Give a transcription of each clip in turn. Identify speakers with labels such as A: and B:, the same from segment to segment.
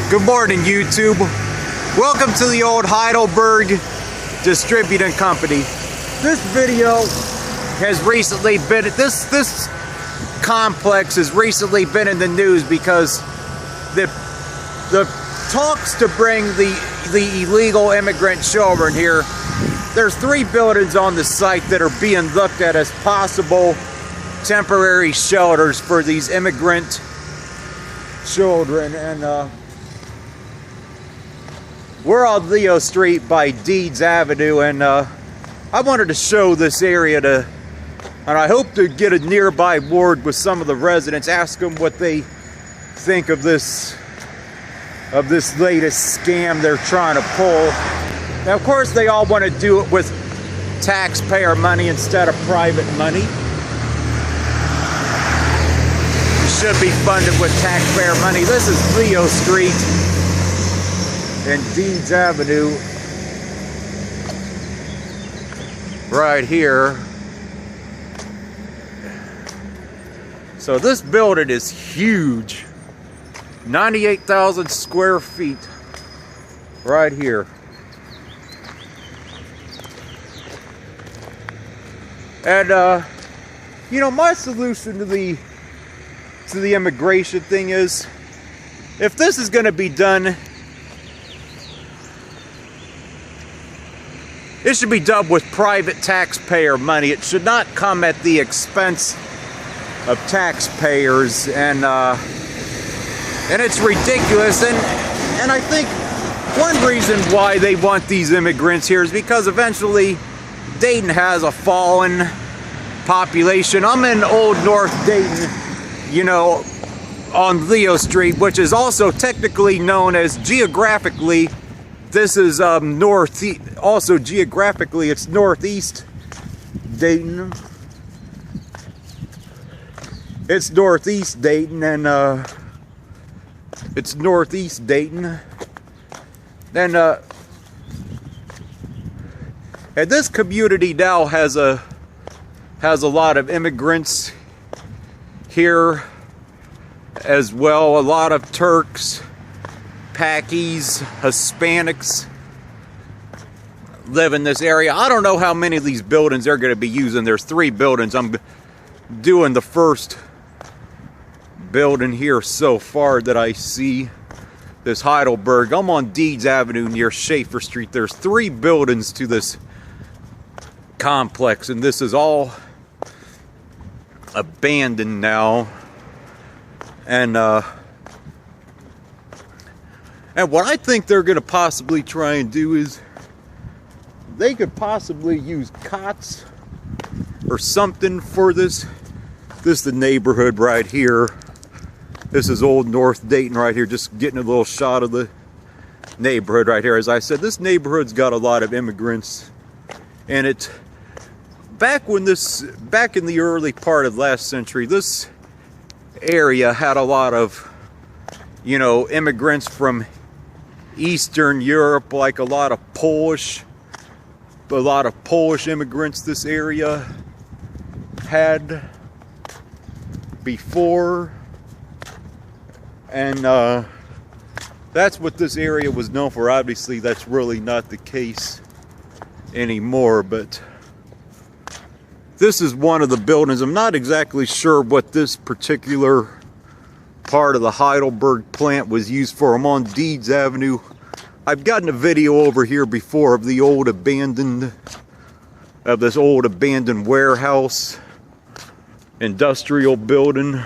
A: Good morning, YouTube. Welcome to the old Heidelberg Distributing Company. This video has recently been, this complex has recently been in the news because the talks to bring the illegal immigrant children here, there's 3 buildings on the site that are being looked at as possible temporary shelters for these immigrant children, and we're on Leo Street by Deeds Avenue, and I wanted to show this area and I hope to get a nearby word with some of the residents, ask them what they think of this latest scam they're trying to pull. Now, of course, they all want to do it with taxpayer money instead of private money. It should be funded with taxpayer money. This is Leo Street and Deeds Avenue right here. So this building is huge, 98,000 square feet right here. And you know, my solution to the immigration thing is, if this is going to be done, it should be done with private taxpayer money. It should not come at the expense of taxpayers, and it's ridiculous. And I think one reason why they want these immigrants here is because eventually Dayton has a fallen population. I'm in Old North Dayton, you know, on Leo Street, which is also technically known as, geographically, this is also geographically it's northeast Dayton. It's northeast Dayton, and it's northeast Dayton. And this community now has a lot of immigrants here as well. A lot of Turks, Pakis, Hispanics live in this area. I don't know how many of these buildings they're going to be using. There's 3 buildings. I'm doing the first building here so far that I see. This Heidelberg. I'm on Deeds Avenue near Schaefer Street. There's 3 buildings to this complex, and this is all abandoned now. And what I think they're going to possibly try and do is they could possibly use cots or something for this. This is the neighborhood right here. This is Old North Dayton right here, just getting a little shot of the neighborhood right here. As I said, this neighborhood's got a lot of immigrants, and it's back in the early part of last century, this area had a lot of, you know, immigrants from Eastern Europe, like a lot of Polish immigrants this area had before. And that's what this area was known for. Obviously, that's really not the case anymore, but this is one of the buildings. I'm not exactly sure what this particular part of the Heidelberg plant was used for. I'm on Deeds Avenue. I've gotten a video over here before of this old abandoned warehouse, industrial building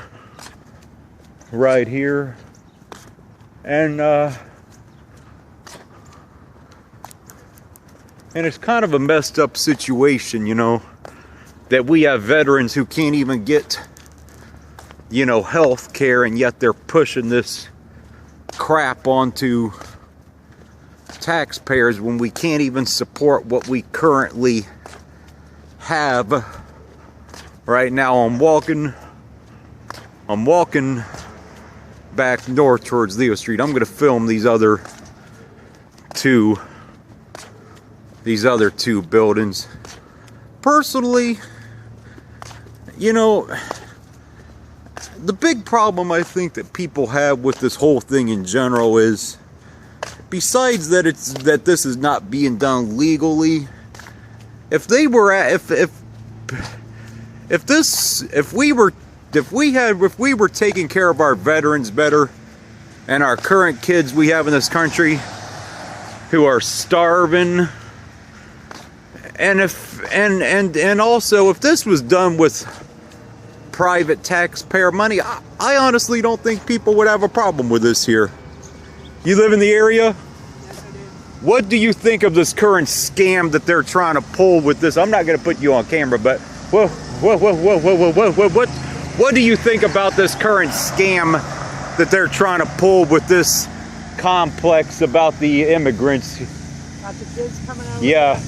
A: right here. And it's kind of a messed up situation, you know, that we have veterans who can't even get, you know, health care, and yet they're pushing this crap onto taxpayers when we can't even support what we currently have right now. I'm walking back north towards Leo Street. I'm going to film these other two buildings. Personally, you know, the big problem I think that people have with this whole thing in general is, besides that this is not being done legally, if we were taking care of our veterans better, and our current kids we have in this country who are starving, and also if this was done with private taxpayer money, I honestly don't think people would have a problem with this here. You live in the area?
B: Yes, I do.
A: What do you think of this current scam that they're trying to pull with this? I'm not going to put you on camera, but what do you think about this current scam that they're trying to pull with this complex about the immigrants?
B: About the kids coming over?
A: Yeah.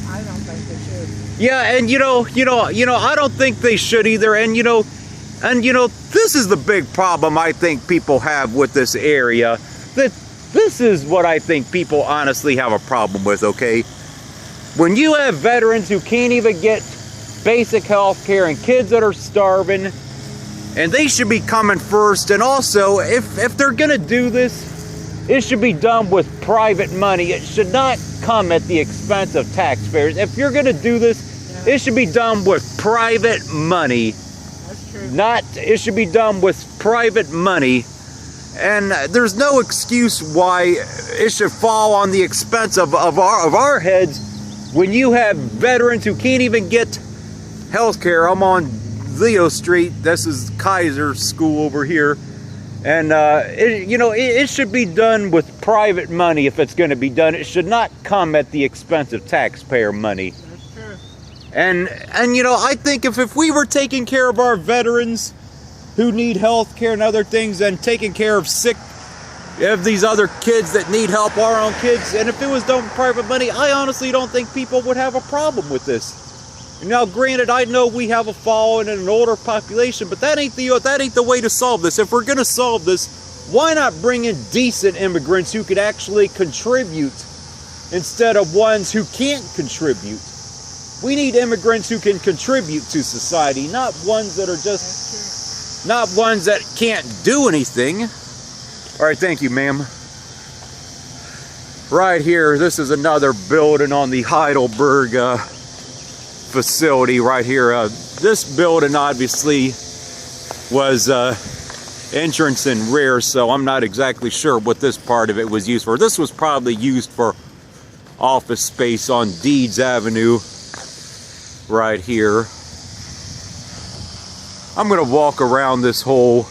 B: I don't think they should.
A: Yeah, and you know, I don't think they should either. And you know, this is the big problem I think people have with this area. This is what I think people honestly have a problem with, okay? When you have veterans who can't even get basic health care and kids that are starving, and they should be coming first. And also, if they're gonna do this, it should be done with private money. It should not come at the expense of taxpayers. If you're gonna do this, it should be done with private money.
B: That's true.
A: It should be done with private money. And there's no excuse why it should fall on the expense of our heads when you have veterans who can't even get health care. I'm on Leo Street. This is Kaiser School over here. And, it should be done with private money if it's going to be done. It should not come at the expense of taxpayer money.
B: That's true.
A: And I think if we were taking care of our veterans who need health care and other things, and taking care of these other kids that need help, our own kids, and if it was done with private money, I honestly don't think people would have a problem with this. Now, granted, I know we have a following and an older population, but that ain't the way to solve this. If we're gonna solve this, why not bring in decent immigrants who could actually contribute instead of ones who can't contribute? We need immigrants who can contribute to society, not ones that are not ones that can't do anything. All right, thank you, ma'am. Right here, this is another building on the Heidelberg facility right here. This building obviously was entrance and rear, so I'm not exactly sure what this part of it was used for. This was probably used for office space on Deeds Avenue right here. I'm gonna walk around this whole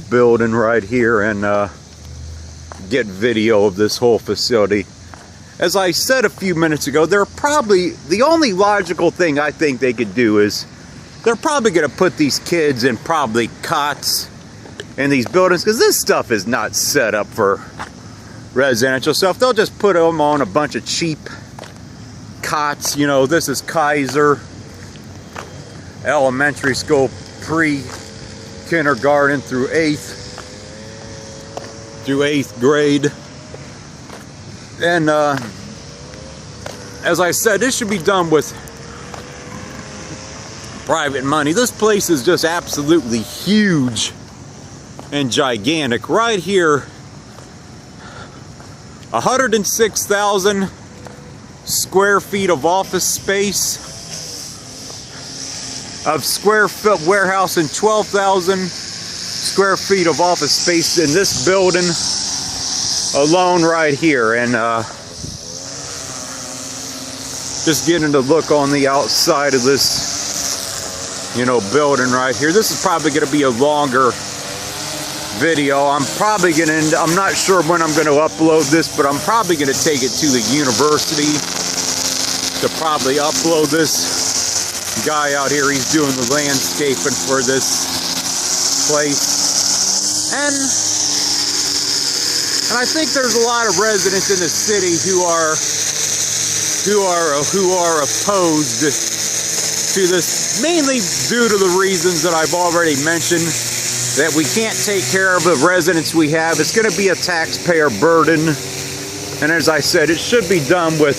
A: building right here and get video of this whole facility. As I said a few minutes ago, the only logical thing I think they could do is they're probably gonna put these kids in probably cots in these buildings, because this stuff is not set up for residential stuff. They'll just put them on a bunch of cheap cots. You know, this is Kaiser Elementary School, pre-kindergarten through 8th grade. And as I said, this should be done with private money. This place is just absolutely huge and gigantic. Right here, 106,000 square feet of office space, of square foot warehouse, and 12,000 square feet of office space in this building alone right here. And just getting a look on the outside of this, building right here. This is probably going to be a longer video. I'm not sure when I'm going to upload this, but I'm probably going to take it to the university to probably upload this. Guy out here, he's doing the landscaping for this place. And I think there's a lot of residents in the city who are opposed to this, mainly due to the reasons that I've already mentioned, that we can't take care of the residents we have. It's going to be a taxpayer burden, and as I said, it should be done with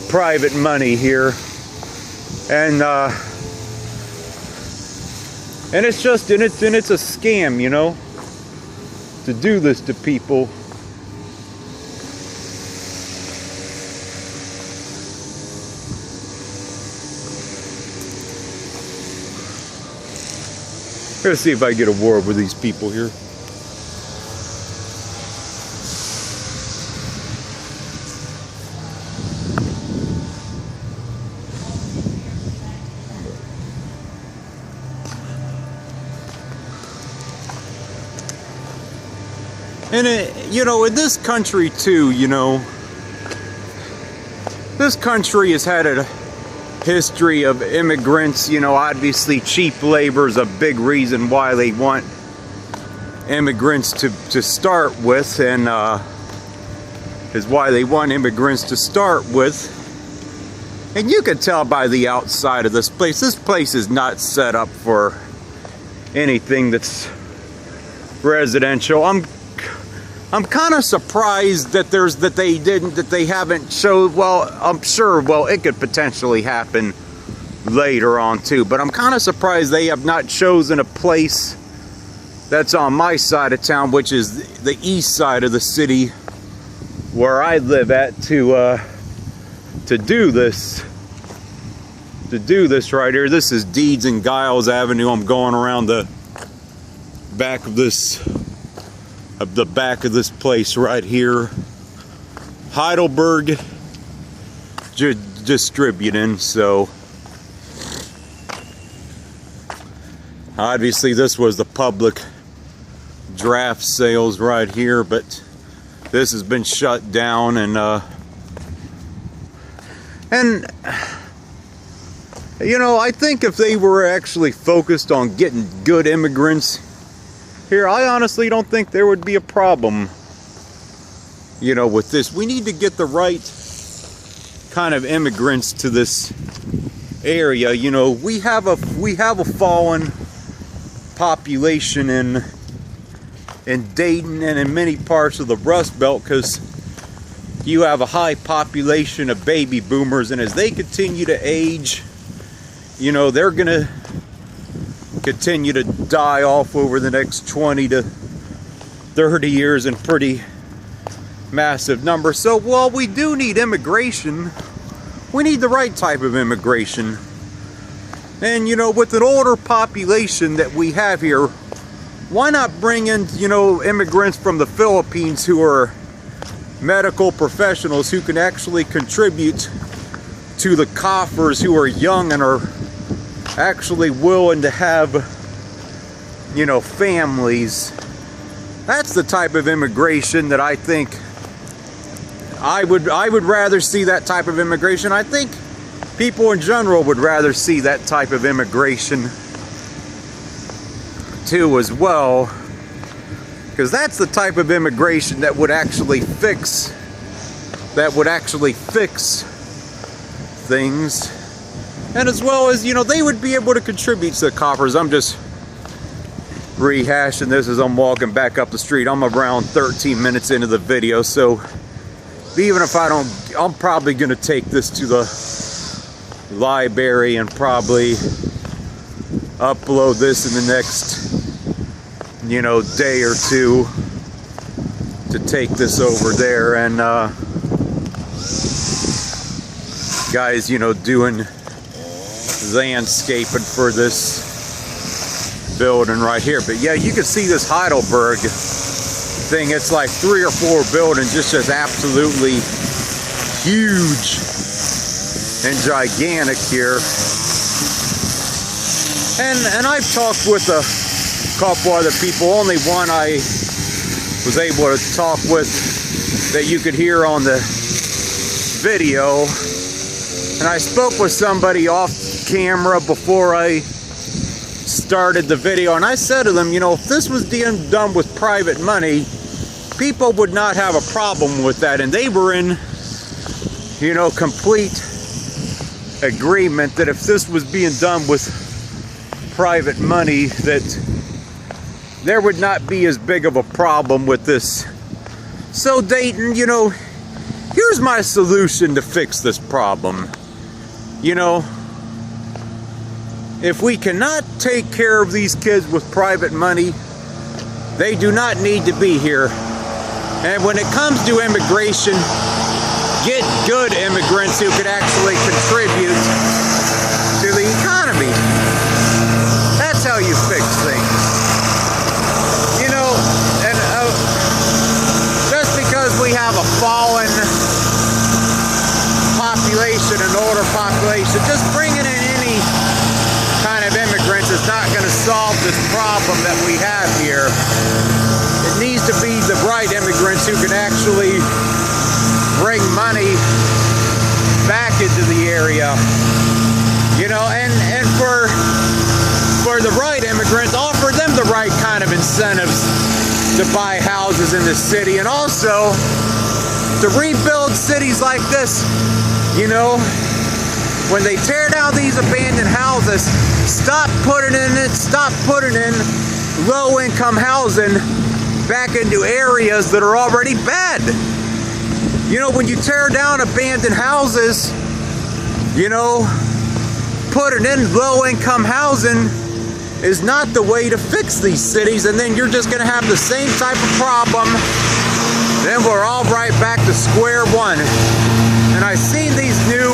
A: private money here. And And it's just, and it's a scam, you know, to do this to people. Let's see if I get a word with these people here. And you know, in this country too, you know, this country has had a history of immigrants. You know, obviously cheap labor is a big reason why they want immigrants to start with, and is why they want immigrants to start with. And you can tell by the outside of this place. This place is not set up for anything that's residential. I'm kind of surprised that they haven't showed. Well, I'm sure, well, it could potentially happen later on too, but I'm kind of surprised they have not chosen a place that's on my side of town, which is the east side of the city where I live at, to do this right here. This is Deeds and Giles Avenue. I'm going around the back of this place right here. Heidelberg distributing. So obviously this was the public draft sales right here, but this has been shut down. And you know, I think if they were actually focused on getting good immigrants here, I honestly don't think there would be a problem, you know, with this. We need to get the right kind of immigrants to this area. You know, we have a fallen population in Dayton and in many parts of the Rust Belt, because you have a high population of baby boomers, and as they continue to age, you know, they're gonna continue to die off over the next 20 to 30 years in pretty massive numbers. So while we do need immigration, we need the right type of immigration. And you know, with an older population that we have here, why not bring in, you know, immigrants from the Philippines who are medical professionals who can actually contribute to the coffers, who are young and are actually willing to have, you know, families. That's the type of immigration that I think I would rather see. That type of immigration. I think people in general would rather see that type of immigration too as well, because that's the type of immigration that would actually fix things. And as well as, you know, they would be able to contribute to the coffers. I'm just rehashing this as I'm walking back up the street. I'm around 13 minutes into the video, so even if I don't, I'm probably going to take this to the library and probably upload this in the next, you know, day or two, to take this over there. And guys, you know, doing landscaping for this building right here. But yeah, you can see this Heidelberg thing. It's like 3 or 4 buildings, just absolutely huge and gigantic here. And I've talked with a couple other people. Only one I was able to talk with that you could hear on the video. And I spoke with somebody off camera before I started the video, and I said to them, you know, if this was being done with private money, people would not have a problem with that. And they were in, you know, complete agreement that if this was being done with private money, that there would not be as big of a problem with this. So Dayton, you know, here's my solution to fix this problem. You know, if we cannot take care of these kids with private money, they do not need to be here. And when it comes to immigration, get good immigrants who could actually contribute to the economy. That's how you fix things. You know, and just because we have a fallen population, an older population, just bringing in any kind of immigrants is not going to solve this problem that we have here. It needs to be the right immigrants who can actually bring money back into the area. You know, and for the right immigrants, offer them the right kind of incentives to buy houses in the city, and also to rebuild cities like this. You know, when they tear down these abandoned houses, stop putting in low-income housing back into areas that are already bad. You know, when you tear down abandoned houses, you know, putting in low-income housing is not the way to fix these cities, and then you're just going to have the same type of problem. Then we're all right back to square one. And I've seen these new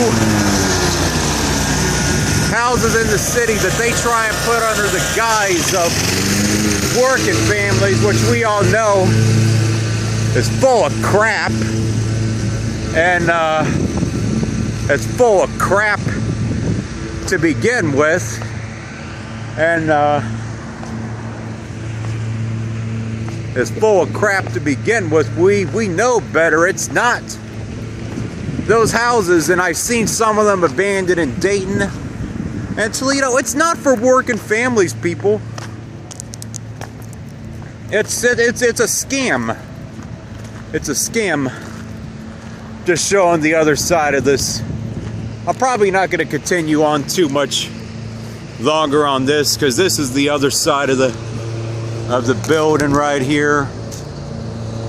A: houses in the city that they try and put under the guise of working families, which we all know is full of crap. And it's full of crap to begin with. And it's full of crap to begin with. We know better. It's not. Those houses, and I've seen some of them abandoned in Dayton and Toledo, it's not for working families, people. It's a scam. It's a scam. Just showing the other side of this. I'm probably not going to continue on too much longer on this, because this is the other side of the building right here.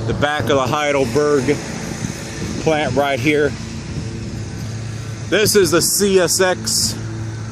A: The back of the Heidelberg plant right here. This is the CSX